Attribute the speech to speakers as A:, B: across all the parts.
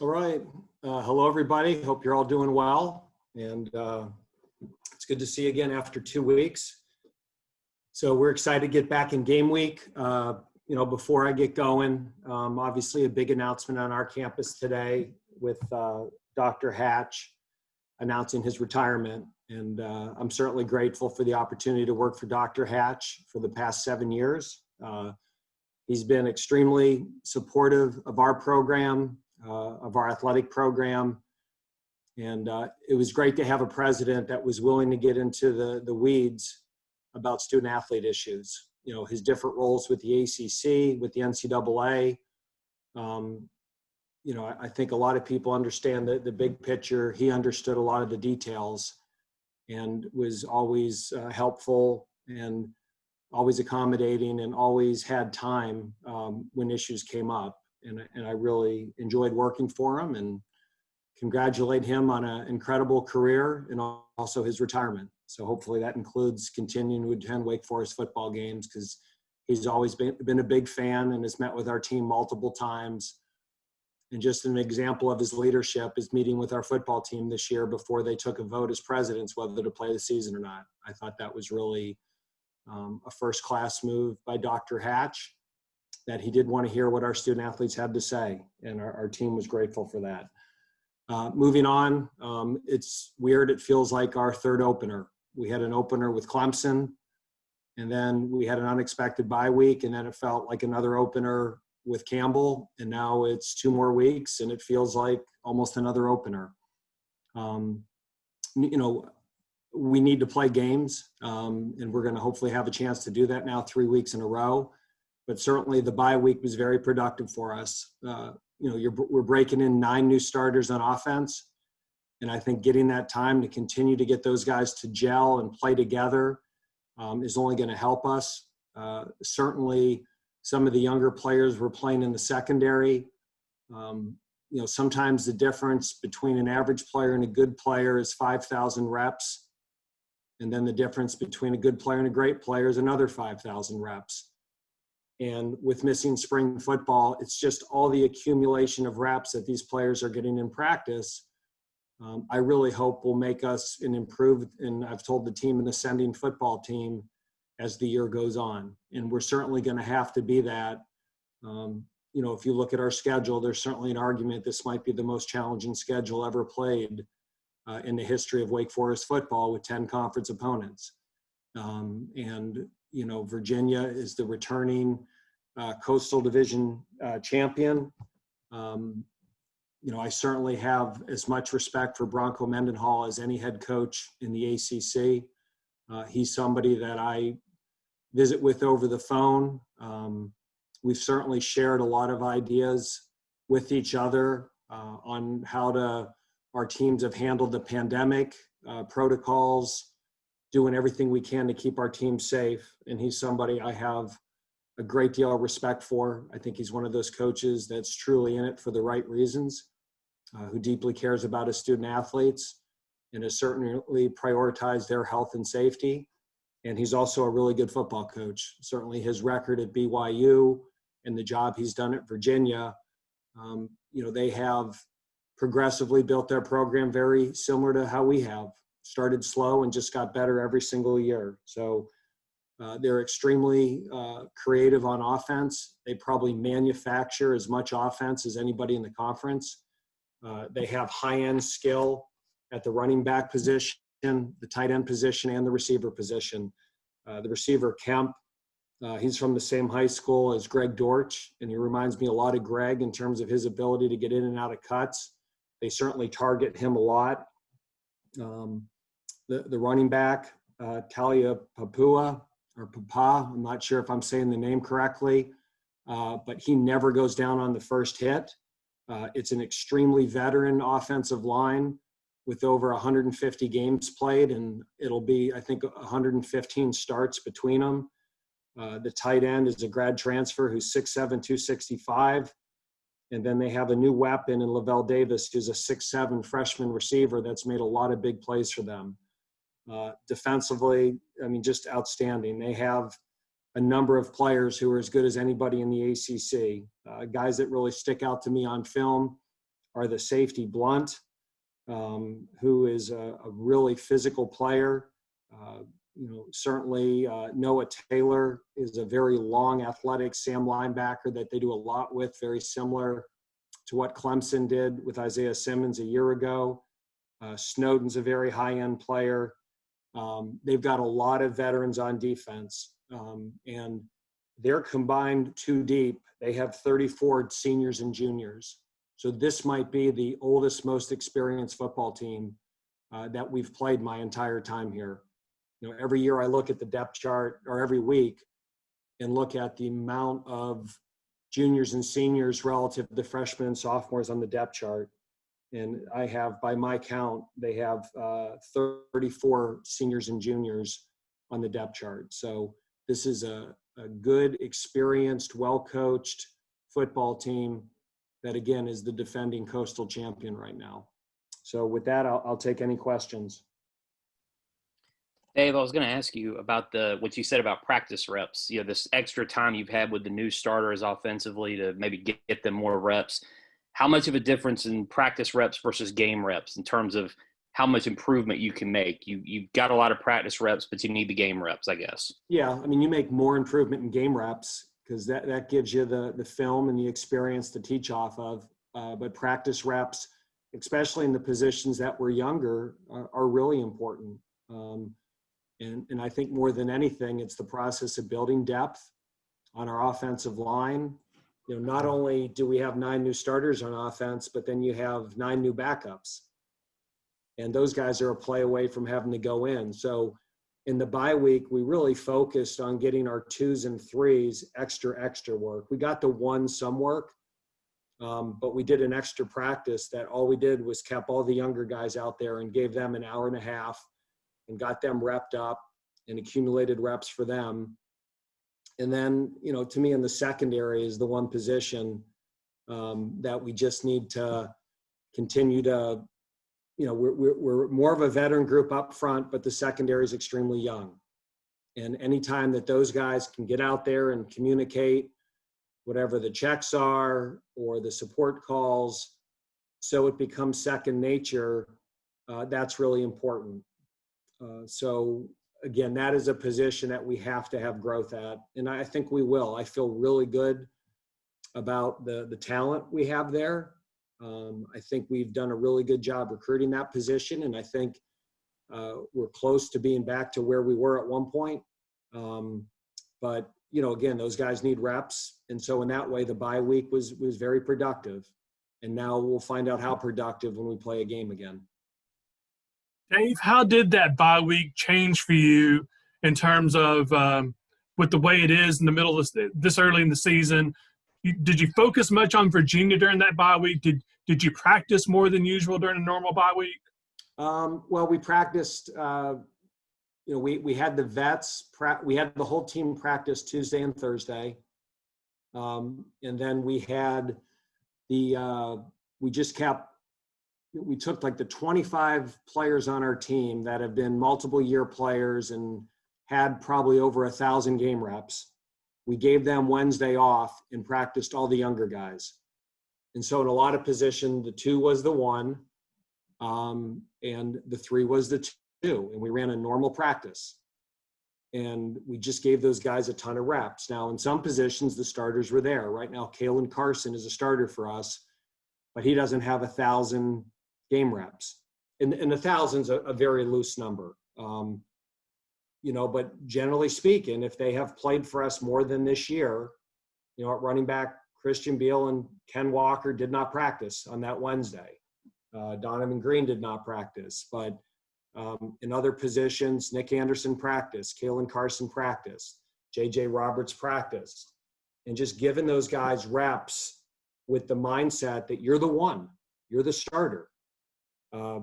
A: All right. Hello, everybody. Hope you're all doing well. And it's good to see you again after 2 weeks. So we're excited to get back in game week. Before I get going, obviously a big announcement on our campus today with Dr. Hatch announcing his retirement. And I'm certainly grateful for the opportunity to work for Dr. Hatch for the past 7 years. He's been extremely supportive of our program, of our athletic program. And it was great to have a president that was willing to get into the weeds about student athlete issues. You know, his different roles with the ACC, with the NCAA. I think a lot of people understand the big picture. He understood a lot of the details and was always helpful and always accommodating and always had time when issues came up. And I really enjoyed working for him and congratulate him on an incredible career and also his retirement. So hopefully that includes continuing to attend Wake Forest football games because he's always been a big fan and has met with our team multiple times. And just an example of his leadership is meeting with our football team this year before they took a vote as presidents whether to play the season or not. I thought that was really a first-class move by Dr. Hatch, that he did want to hear what our student athletes had to say, and our team was grateful for that. Moving on, it's weird. It feels like our third opener. We had an opener with Clemson, and then we had an unexpected bye week, and then it felt like another opener with Campbell, and now it's 2 more weeks, and it feels like almost another opener. We need to play games, and we're going to hopefully have a chance to do that now 3 weeks in a row. But certainly the bye week was very productive for us. We're breaking in 9 new starters on offense. And I think getting that time to continue to get those guys to gel and play together is only going to help us. Certainly some of the younger players were playing in the secondary. Sometimes the difference between an average player and a good player is 5,000 reps. And then the difference between a good player and a great player is another 5,000 reps. And with missing spring football, it's just all the accumulation of reps that these players are getting in practice. I really hope will make us an improved, and I've told the team, an ascending football team as the year goes on. And we're certainly going to have to be that. If you look at our schedule, there's certainly an argument this might be the most challenging schedule ever played in the history of Wake Forest football with 10 conference opponents. Virginia is the returning Coastal Division champion. I certainly have as much respect for Bronco Mendenhall as any head coach in the ACC. He's somebody that I visit with over the phone. We've certainly shared a lot of ideas with each other on how our teams have handled the pandemic, protocols, doing everything we can to keep our team safe. And he's somebody I have a great deal of respect for. I think he's one of those coaches that's truly in it for the right reasons, who deeply cares about his student athletes and has certainly prioritized their health and safety. And he's also a really good football coach. Certainly his record at BYU and the job he's done at Virginia, they have progressively built their program very similar to how we have. Started slow and just got better every single year. So they're extremely creative on offense. They probably manufacture as much offense as anybody in the conference. They have high-end skill at the running back position, the tight end position, and the receiver position. The receiver, Kemp, he's from the same high school as Greg Dortch, and he reminds me a lot of Greg in terms of his ability to get in and out of cuts. They certainly target him a lot. The running back, Talia Papua, or Papa, I'm not sure if I'm saying the name correctly, but he never goes down on the first hit. It's an extremely veteran offensive line with over 150 games played, and it'll be, I think, 115 starts between them. The tight end is a grad transfer who's 6'7", 265. And then they have a new weapon in Lavelle Davis, who's a 6'7" freshman receiver that's made a lot of big plays for them. Defensively, just outstanding. They have a number of players who are as good as anybody in the ACC. Guys that really stick out to me on film are the safety Blunt, who is a really physical player. Certainly Noah Taylor is a very long, athletic Sam linebacker that they do a lot with, very similar to what Clemson did with Isaiah Simmons a year ago. Snowden's a very high-end player. They've got a lot of veterans on defense, and they're combined two deep. They have 34 seniors and juniors. So this might be the oldest, most experienced football team that we've played my entire time here. Every year I look at the depth chart, or every week, and look at the amount of juniors and seniors relative to the freshmen and sophomores on the depth chart. And I have, by my count, they have 34 seniors and juniors on the depth chart. So this is a good, experienced, well-coached football team that, again, is the defending Coastal champion right now. So with that, I'll take any questions.
B: Dave, I was going to ask you about what you said about practice reps. This extra time you've had with the new starters offensively to maybe get them more reps. How much of a difference in practice reps versus game reps in terms of how much improvement you can make? You've got a lot of practice reps, but you need the game reps, I guess.
A: Yeah, you make more improvement in game reps because that gives you the film and the experience to teach off of. But practice reps, especially in the positions that were younger, are really important. And I think more than anything, it's the process of building depth on our offensive line. Not only do we have 9 new starters on offense, but then you have 9 new backups. And those guys are a play away from having to go in. So in the bye week, we really focused on getting our 2s and 3s extra work. We got the 1 some work, but we did an extra practice that all we did was kept all the younger guys out there and gave them an hour and a half and got them repped up and accumulated reps for them. And then, to me, in the secondary is the one position that we just need to continue to, we're more of a veteran group up front, but the secondary is extremely young. And anytime that those guys can get out there and communicate whatever the checks are or the support calls, so it becomes second nature, that's really important. So again, that is a position that we have to have growth at, and I think we will. I feel really good about the talent we have there. I think we've done a really good job recruiting that position, and I think we're close to being back to where we were at one point. But again, those guys need reps, and so in that way, the bye week was very productive. And now we'll find out how productive when we play a game again.
C: Dave, how did that bye week change for you in terms of with the way it is in the middle of this early in the season? Did you focus much on Virginia during that bye week? Did you practice more than usual during a normal bye week?
A: Well, we practiced. We had the vets. We had the whole team practice Tuesday and Thursday, and then we had we took like the 25 players on our team that have been multiple year players and had probably over 1,000 game reps. We gave them Wednesday off and practiced all the younger guys. And so in a lot of positions, the 2 was the 1, and the 3 was the 2. And we ran a normal practice. And we just gave those guys a ton of reps. Now, in some positions, the starters were there. Right now, Kalen Carson is a starter for us, but he doesn't have 1,000 game reps. And 1,000's a very loose number. But generally speaking, if they have played for us more than this year, at running back, Christian Beal and Ken Walker did not practice on that Wednesday. Donovan Green did not practice, but in other positions, Nick Anderson practiced, Kalen Carson practiced, J.J. Roberts practiced. And just giving those guys reps with the mindset that you're the one, you're the starter,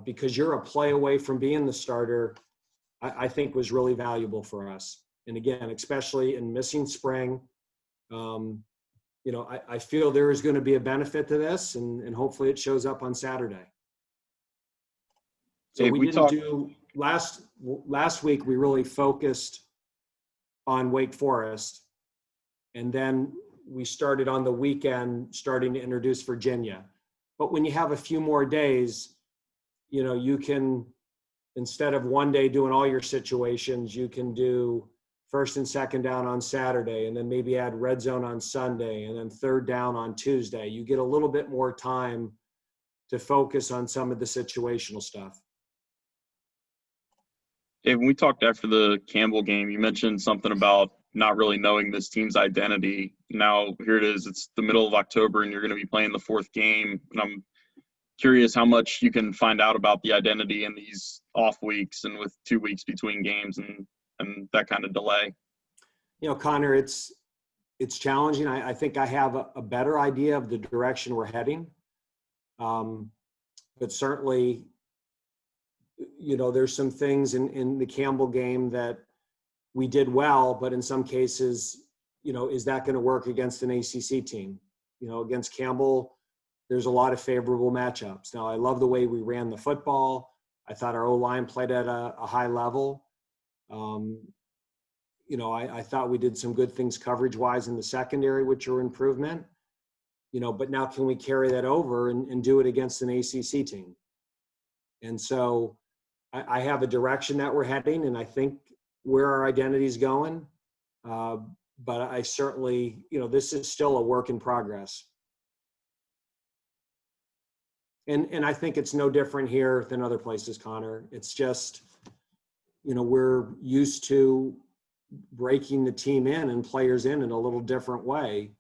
A: because you're a play away from being the starter, I think was really valuable for us. And again, especially in missing spring, I feel there is going to be a benefit to this, and hopefully it shows up on Saturday. So we didn't do last week. We really focused on Wake Forest, and then we started on the weekend starting to introduce Virginia. But when you have a few more days, you can, instead of one day doing all your situations, you can do first and second down on Saturday, and then maybe add red zone on Sunday, and then third down on Tuesday. You get a little bit more time to focus on some of the situational stuff.
D: Dave, when we talked after the Campbell game, you mentioned something about not really knowing this team's identity. Now, here it is. It's the middle of October, and you're going to be playing the fourth game. And I'm curious how much you can find out about the identity in these off weeks and with 2 weeks between games and that kind of delay.
A: Connor, it's challenging. I think I have a better idea of the direction we're heading. But certainly, there's some things in the Campbell game that we did well, but in some cases, is that going to work against an ACC team? Against Campbell, there's a lot of favorable matchups. Now, I love the way we ran the football. I thought our O-line played at a high level. I thought we did some good things coverage-wise in the secondary, which are improvement. But now can we carry that over and do it against an ACC team? And so I have a direction that we're heading, and I think where our identity is going. But I certainly, this is still a work in progress. And I think it's no different here than other places, Connor. It's just, we're used to breaking the team in and players in a little different way.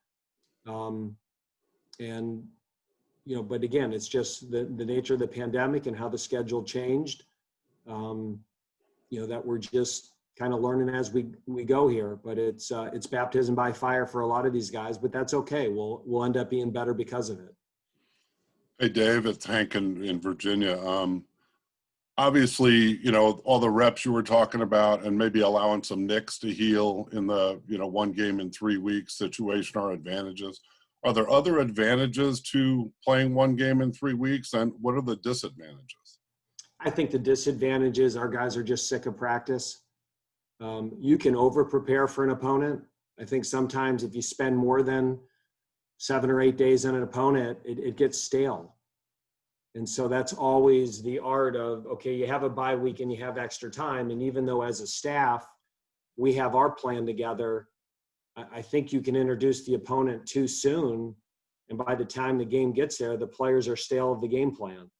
A: But again, it's just the nature of the pandemic and how the schedule changed, that we're just kind of learning as we go here. But it's baptism by fire for a lot of these guys, but that's okay. We'll end up being better because of it.
E: Hey, Dave, it's Hank in Virginia. Obviously, all the reps you were talking about and maybe allowing some nicks to heal in the, 1 game in 3 weeks situation are advantages. Are there other advantages to playing 1 game in 3 weeks, and what are the disadvantages?
A: I think the disadvantages, our guys are just sick of practice. You can over-prepare for an opponent. I think sometimes if you spend more than 7 or 8 days on an opponent, it gets stale. And so that's always the art of, okay, you have a bye week and you have extra time. And even though as a staff, we have our plan together, I think you can introduce the opponent too soon. And by the time the game gets there, the players are stale of the game plan.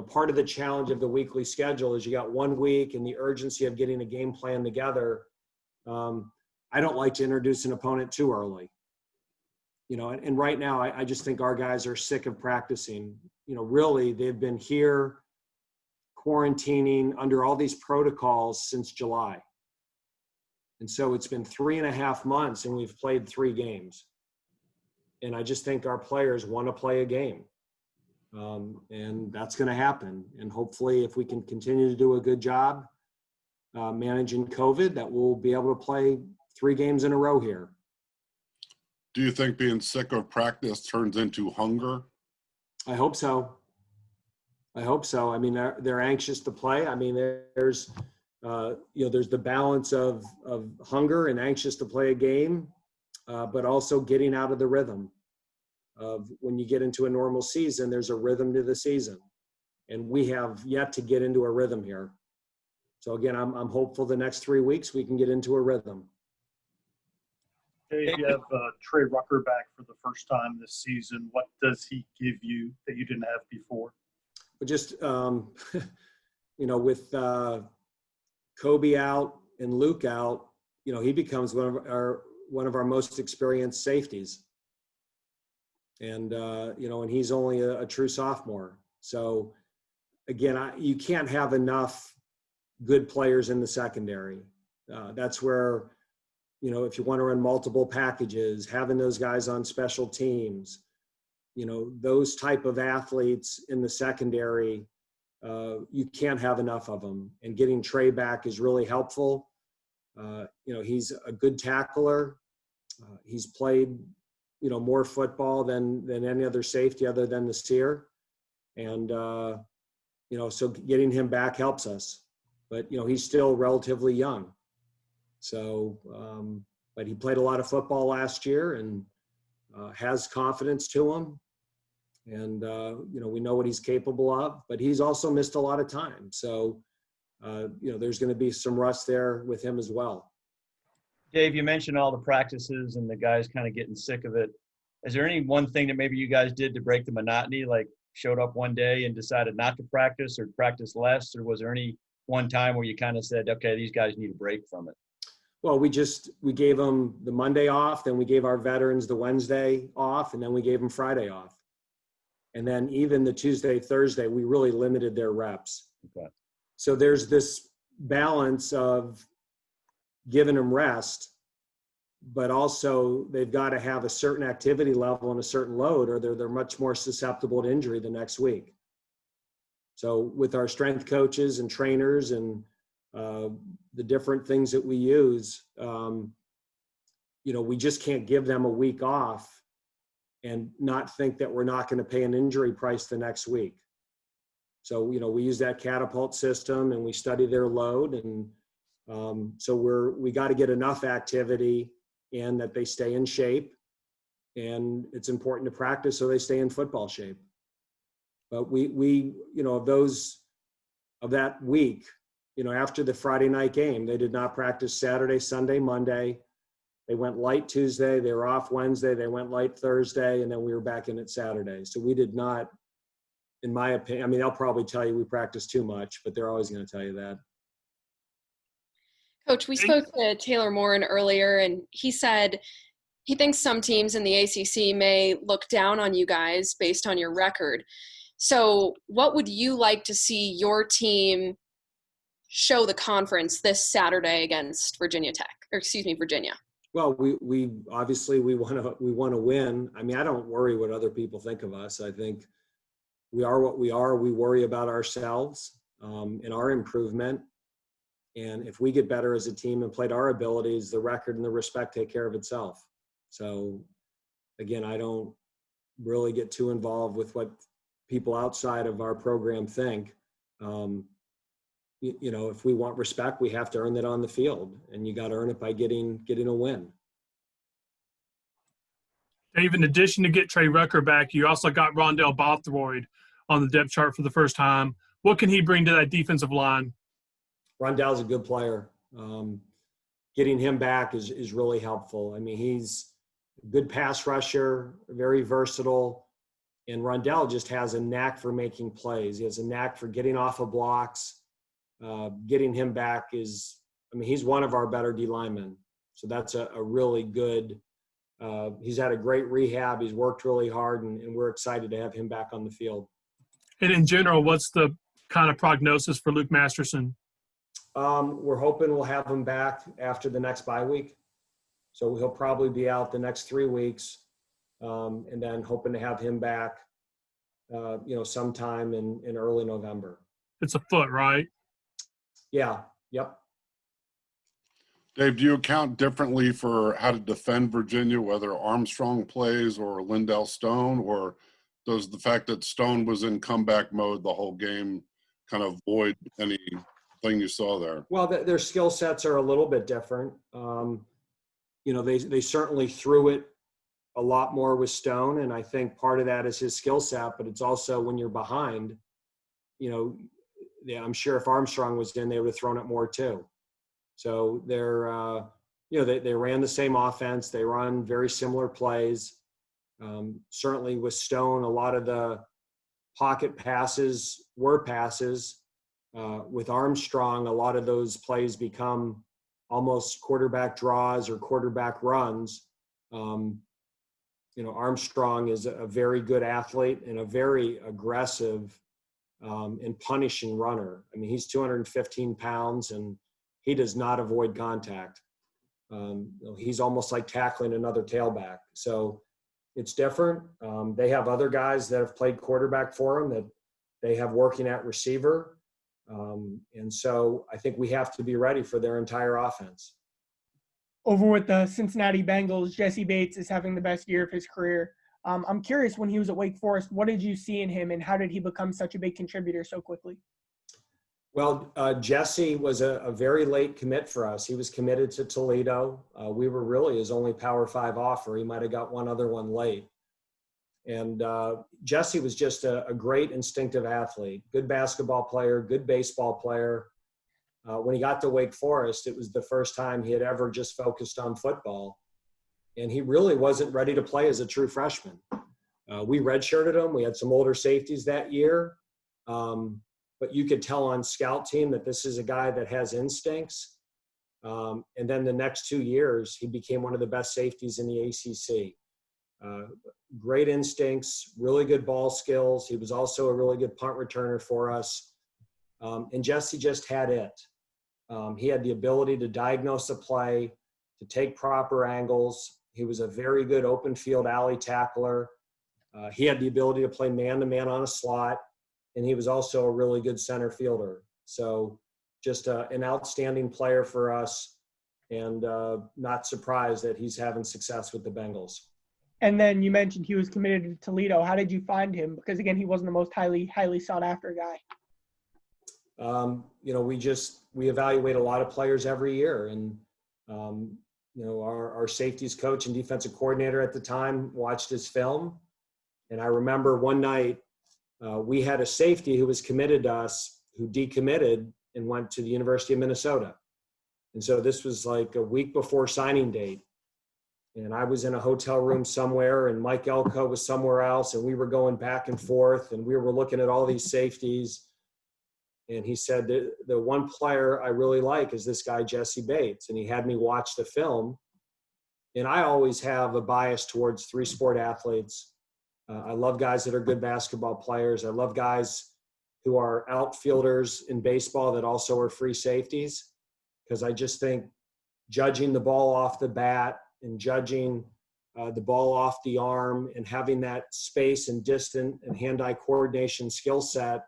A: Part of the challenge of the weekly schedule is you got 1 week and the urgency of getting a game plan together. I don't like to introduce an opponent too early. And right now, I just think our guys are sick of practicing. Really, they've been here quarantining under all these protocols since July. And so it's been 3.5 months and we've played 3 games. And I just think our players want to play a game. And that's going to happen. And hopefully, if we can continue to do a good job managing COVID, that we'll be able to play 3 games in a row here.
E: Do you think being sick of practice turns into hunger?
A: I hope so. I mean, they're anxious to play. I mean, there's the balance of hunger and anxious to play a game, but also getting out of the rhythm of when you get into a normal season, there's a rhythm to the season. And we have yet to get into a rhythm here. So again, I'm hopeful the next 3 weeks we can get into a rhythm.
F: Dave, you have Trey Rucker back for the first time this season. What does he give you that you didn't have before?
A: But just, with Kobe out and Luke out, he becomes one of our most experienced safeties. And, and he's only a true sophomore. So, again, you can't have enough good players in the secondary. That's where, if you want to run multiple packages, having those guys on special teams, those type of athletes in the secondary, you can't have enough of them. And getting Trey back is really helpful. He's a good tackler. He's played, more football than any other safety other than the Sear. And, so getting him back helps us. But, he's still relatively young. So, but he played a lot of football last year and has confidence to him. And, we know what he's capable of, but he's also missed a lot of time. So, there's going to be some rust there with him as well.
G: Dave, you mentioned all the practices and the guys kind of getting sick of it. Is there any one thing that maybe you guys did to break the monotony, like showed up one day and decided not to practice or practice less? Or was there any one time where you kind of said, okay, these guys need a break from it?
A: Well, we gave them the Monday off, then we gave our veterans the Wednesday off, and then we gave them Friday off. And then even the Tuesday, Thursday, we really limited their reps.
G: Okay.
A: So there's this balance of giving them rest, but also they've got to have a certain activity level and a certain load, or they're much more susceptible to injury the next week. So with our strength coaches and trainers and the different things that we use, we just can't give them a week off and not think that we're not going to pay an injury price the next week. So, we use that catapult system and we study their load. And so we got to get enough activity in that they stay in shape. And it's important to practice so they stay in football shape. But we of that week, after the Friday night game, they did not practice Saturday, Sunday, Monday. They went light Tuesday, they were off Wednesday, they went light Thursday, and then we were back in it Saturday. So we did not, in my opinion, they'll probably tell you we practiced too much, but they're always going to tell you that.
H: Coach, we spoke to Taylor Morin earlier, and he said he thinks some teams in the ACC may look down on you guys based on your record. So what would you like to see your team show the conference this Saturday against Virginia?
A: Well, we obviously we want to win. I don't worry what other people think of us. I think we are what we are. We worry about ourselves and our improvement. And if we get better as a team and play to our abilities, the record and the respect take care of itself. So again, I don't really get too involved with what people outside of our program think. If we want respect, we have to earn that on the field, and you got to earn it by getting a win.
C: Dave, in addition to get Trey Rucker back, you also got Rondell Bothroyd on the depth chart for the first time. What can he bring to that defensive line?
A: Rondell's a good player. Getting him back is really helpful. He's a good pass rusher, very versatile, and Rondell just has a knack for making plays. He has a knack for getting off of blocks. Getting him back he's one of our better D linemen. So that's a really good, he's had a great rehab. He's worked really hard, and we're excited to have him back on the field.
C: And in general, what's the kind of prognosis for Luke Masterson?
A: We're hoping we'll have him back after the next bye week. So he'll probably be out the next 3 weeks. And then hoping to have him back, sometime in early November.
C: It's a foot, right?
A: Yeah. Yep.
E: Dave, do you account differently for how to defend Virginia, whether Armstrong plays or Lindell Stone, or does the fact that Stone was in comeback mode the whole game kind of void anything you saw there? Well,
A: their skill sets are a little bit different. They certainly threw it a lot more with Stone, and I think part of that is his skill set, but it's also when you're behind, I'm sure if Armstrong was in, they would have thrown it more too. So they're, they ran the same offense. They run very similar plays. Certainly with Stone, a lot of the pocket passes were passes. With Armstrong, a lot of those plays become almost quarterback draws or quarterback runs. Armstrong is a very good athlete and a very aggressive and punishing runner. He's 215 pounds and he does not avoid contact. He's almost like tackling another tailback. So it's different. They have other guys that have played quarterback for them that they have working at receiver. And so I think we have to be ready for their entire offense.
I: Over with the Cincinnati Bengals, Jesse Bates is having the best year of his career. I'm curious, when he was at Wake Forest, what did you see in him and how did he become such a big contributor so quickly?
A: Well, Jesse was a very late commit for us. He was committed to Toledo. We were really his only Power 5 offer. He might have got one other one late. And Jesse was just a great instinctive athlete, good basketball player, good baseball player. When he got to Wake Forest, it was the first time he had ever just focused on football. And he really wasn't ready to play as a true freshman. We redshirted him. We had some older safeties that year. But you could tell on scout team that this is a guy that has instincts. And then the next 2 years, he became one of the best safeties in the ACC. Great instincts, really good ball skills. He was also a really good punt returner for us. And Jesse just had it. He had the ability to diagnose a play, to take proper angles. He was a very good open field alley tackler. He had the ability to play man-to-man on a slot, and he was also a really good center fielder. So just an outstanding player for us, and not surprised that he's having success with the Bengals.
I: And then you mentioned he was committed to Toledo. How did you find him? Because again, he wasn't the most highly sought after guy.
A: We evaluate a lot of players every year, and our safeties coach and defensive coordinator at the time watched his film. And I remember one night we had a safety who was committed to us, who decommitted and went to the University of Minnesota. And so this was like a week before signing date. And I was in a hotel room somewhere, and Mike Elko was somewhere else, and we were going back and forth, and we were looking at all these safeties. And he said, the one player I really like is this guy, Jesse Bates. And he had me watch the film. And I always have a bias towards three-sport athletes. I love guys that are good basketball players. I love guys who are outfielders in baseball that also are free safeties, because I just think judging the ball off the bat and judging the ball off the arm and having that space and distance and hand-eye coordination skill set,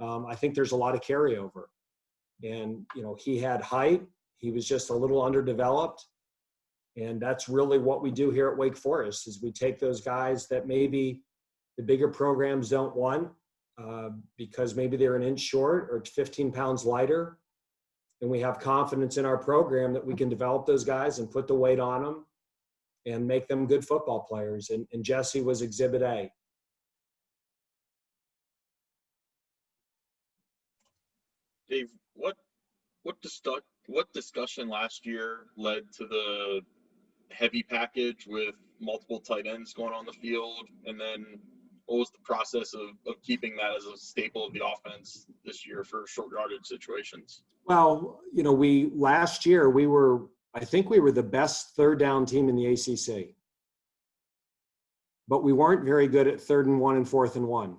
A: I think there's a lot of carryover. And, he had height. He was just a little underdeveloped. And that's really what we do here at Wake Forest, is we take those guys that maybe the bigger programs don't want because maybe they're an inch short or 15 pounds lighter. And we have confidence in our program that we can develop those guys and put the weight on them and make them good football players. And Jesse was Exhibit A.
D: Dave, what discussion last year led to the heavy package with multiple tight ends going on the field? And then what was the process of keeping that as a staple of the offense this year for short yardage situations?
A: Well, last year I think we were the best third down team in the ACC, but we weren't very good at 3rd and 1 and 4th and 1.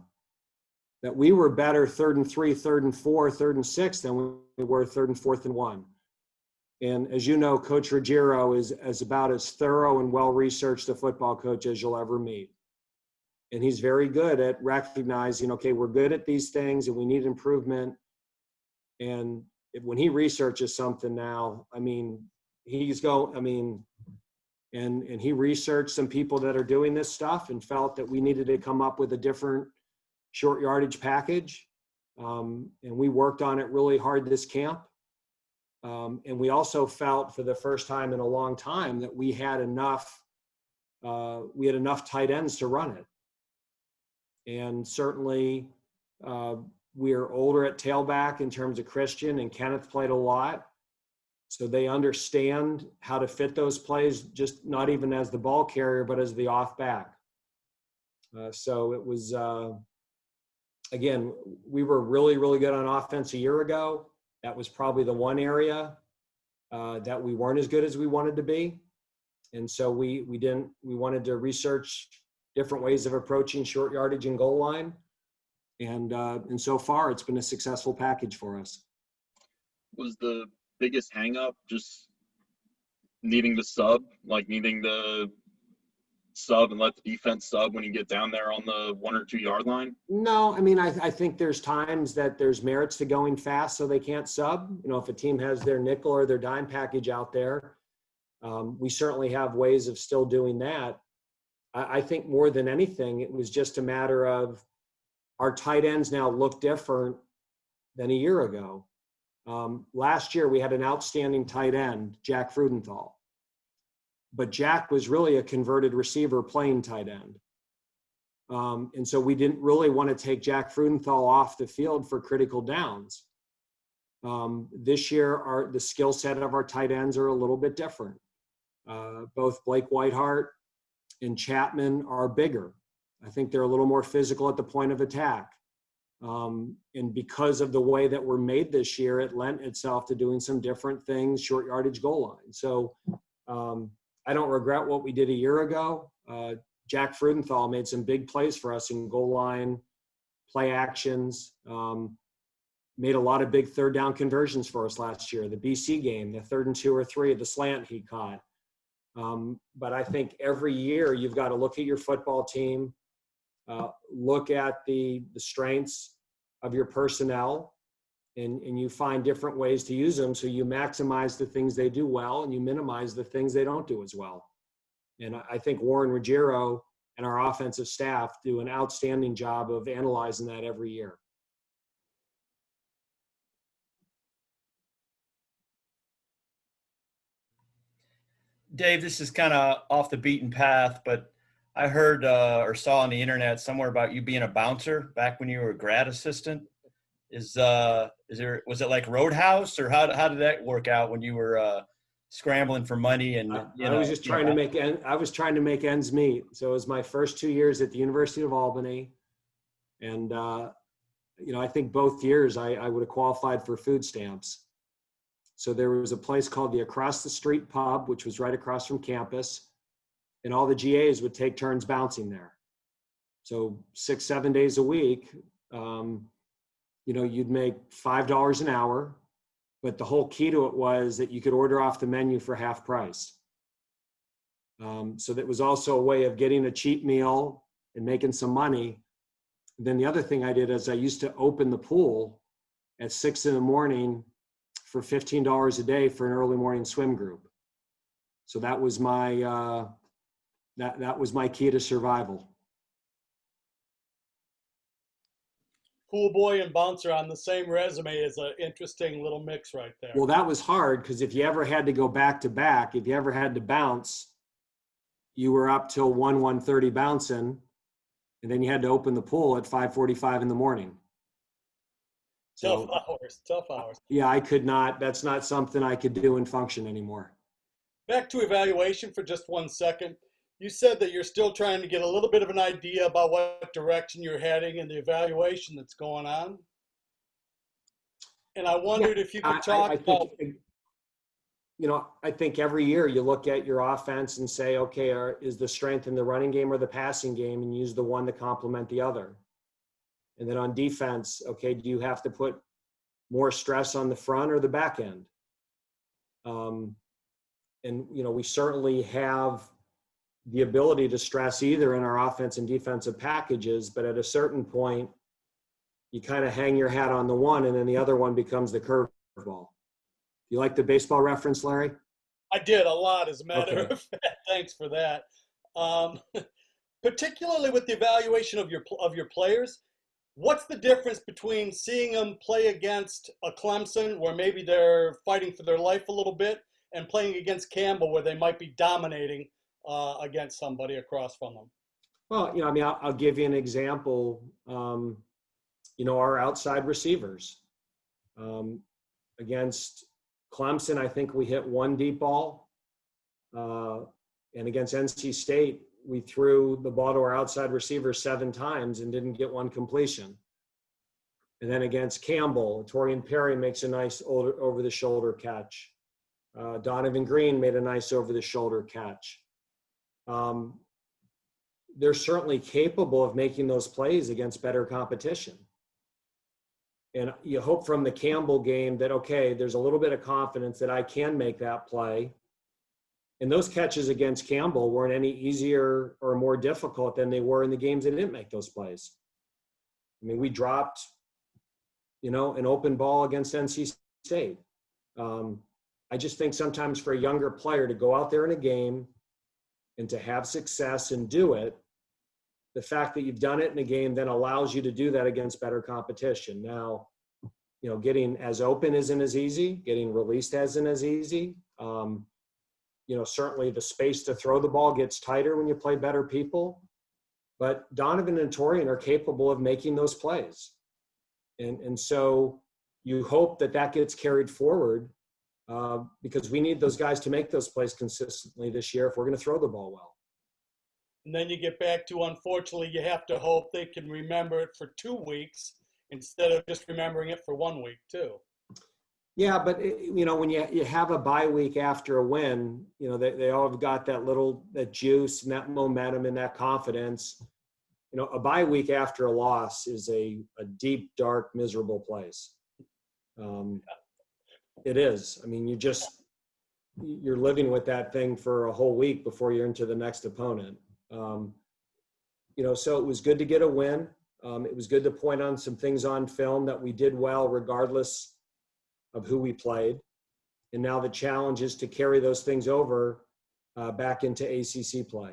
A: That we were better 3rd and 3, 3rd and 4, 3rd and 6 than we were 3rd and 4th and 1. And as you know, Coach Ruggiero is about as thorough and well-researched a football coach as you'll ever meet. And he's very good at recognizing, okay, we're good at these things and we need improvement. And when he researches something now, and he researched some people that are doing this stuff and felt that we needed to come up with a different short yardage package. And we worked on it really hard this camp. And we also felt for the first time in a long time that we had enough tight ends to run it. And certainly we are older at tailback in terms of Christian, and Kenneth played a lot. So they understand how to fit those plays, just not even as the ball carrier, but as the off back. So it was, again, we were really, really good on offense a year ago. That was probably the one area that we weren't as good as we wanted to be. And so we wanted to research different ways of approaching short yardage and goal line. And so far it's been a successful package for us.
D: Was the biggest hang up just needing to sub and let the defense sub when you get down there on the 1 or 2 yard line?
A: No, I think there's times that there's merits to going fast so they can't sub. If a team has their nickel or their dime package out there, we certainly have ways of still doing that. I think more than anything, it was just a matter of our tight ends now look different than a year ago. Last year, we had an outstanding tight end, Jack Frudenthal. But Jack was really a converted receiver playing tight end. And so we didn't really want to take Jack Frudenthal off the field for critical downs. This year, the skill set of our tight ends are a little bit different. Both Blake Whiteheart and Chapman are bigger. I think they're a little more physical at the point of attack. And because of the way that we're made this year, it lent itself to doing some different things, short yardage goal line. So I don't regret what we did a year ago. Jack Frudenthal made some big plays for us in goal line, play actions, made a lot of big third down conversions for us last year. The BC game, the 3rd and 2 or 3, the slant he caught. But I think every year you've got to look at your football team, look at the strengths of your personnel, and you find different ways to use them so you maximize the things they do well and you minimize the things they don't do as well. And I think Warren Ruggiero and our offensive staff do an outstanding job of analyzing that every year.
G: Dave, this is kind of off the beaten path, but I heard or saw on the internet somewhere about you being a bouncer back when you were a grad assistant. Was it like Roadhouse, or how did that work out when you were scrambling for money? And
A: I was just trying to make ends meet. So it was my first 2 years at the University of Albany, and I think both years I would have qualified for food stamps. So there was a place called the Across the Street Pub, which was right across from campus, and all the GAs would take turns bouncing there. So 6-7 days a week, you'd make $5 an hour, but the whole key to it was that you could order off the menu for half price. So that was also a way of getting a cheap meal and making some money. Then the other thing I did is I used to open the pool at 6 a.m. for $15 a day for an early morning swim group. So that was my that was my key to survival.
J: Pool boy and bouncer on the same resume is an interesting little mix right there.
A: Well, that was hard because if you ever had to go back to back, if you ever had to bounce, you were up till 1:30 bouncing, and then you had to open the pool at 5:45 in the morning.
J: Tough hours.
A: Yeah, I could not. That's not something I could do and function anymore.
J: Back to evaluation for just 1 second. You said that you're still trying to get a little bit of an idea about what direction you're heading in the evaluation that's going on. And I wondered if you could talk about.
A: I think every year you look at your offense and say, okay, is the strength in the running game or the passing game, and use the one to complement the other. And then on defense, okay, do you have to put more stress on the front or the back end? We certainly have the ability to stress either in our offense and defensive packages, but at a certain point, you kind of hang your hat on the one, and then the other one becomes the curveball. You like the baseball reference, Larry?
J: I did a lot, as a matter of fact. Thanks for that. Particularly with the evaluation of your players, what's the difference between seeing them play against a Clemson, where maybe they're fighting for their life a little bit, and playing against Campbell, where they might be dominating against somebody across from them?
A: Well, I'll give you an example. Our outside receivers. Against Clemson, I think we hit one deep ball. And against NC State, we threw the ball to our outside receiver 7 times and didn't get one completion. And then against Campbell, Torian Perry makes a nice over-the-shoulder catch. Donovan Green made a nice over-the-shoulder catch. They're certainly capable of making those plays against better competition. And you hope from the Campbell game that, okay, there's a little bit of confidence that I can make that play. And those catches against Campbell weren't any easier or more difficult than they were in the games that didn't make those plays. I mean, we dropped, an open ball against NC State. I just think sometimes for a younger player to go out there in a game and to have success and do it, the fact that you've done it in a game then allows you to do that against better competition. Now, getting as open isn't as easy, getting released isn't as easy. Certainly the space to throw the ball gets tighter when you play better people. but Donovan and Torian are capable of making those plays. And so you hope that that gets carried forward because we need those guys to make those plays consistently this year if we're going to throw the ball well.
J: And then you get back to, unfortunately, you have to hope they can remember it for 2 weeks instead of just remembering it for 1 week too.
A: Yeah, but when you have a bye week after a win, they all have got that juice and that momentum and that confidence. A bye week after a loss is a deep, dark, miserable place. It is. I mean, you're living with that thing for a whole week before you're into the next opponent. So it was good to get a win. It was good to point on some things on film that we did well, regardless of who we played. And now the challenge is to carry those things over back into ACC play.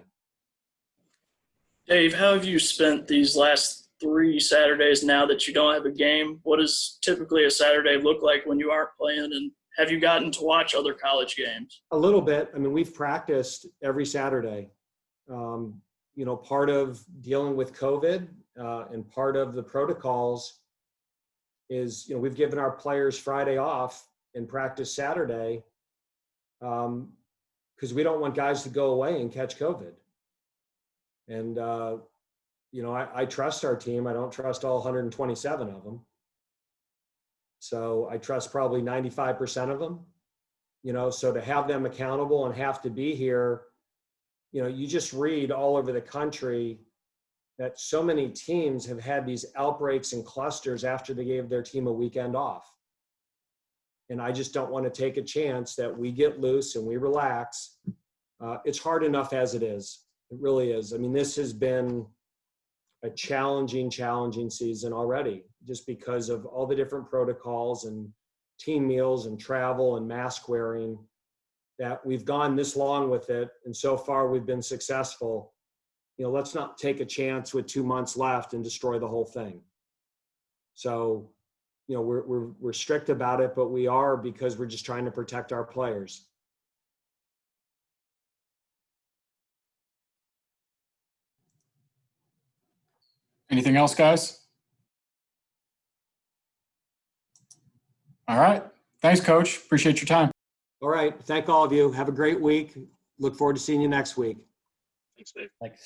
K: Dave, how have you spent these last 3 Saturdays now that you don't have a game? What does typically a Saturday look like when you aren't playing? And have you gotten to watch other college games?
A: A little bit. I mean, we've practiced every Saturday. Part of dealing with COVID and part of the protocols is, we've given our players Friday off and practice Saturday because we don't want guys to go away and catch COVID. And, I trust our team. I don't trust all 127 of them. So I trust probably 95% of them, so to have them accountable and have to be here, you just read all over the country that so many teams have had these outbreaks and clusters after they gave their team a weekend off. And I just don't want to take a chance that we get loose and we relax. It's hard enough as it is. It really is. I mean, this has been a challenging season already, just because of all the different protocols and team meals and travel and mask wearing, that we've gone this long with it. And so far we've been successful. Let's not take a chance with 2 months left and destroy the whole thing. So, we're strict about it, but we are because we're just trying to protect our players.
L: Anything else, guys? All right. Thanks, Coach. Appreciate your time.
A: All right. Thank all of you. Have a great week. Look forward to seeing you next week.
D: Thanks, Dave.
G: Thanks.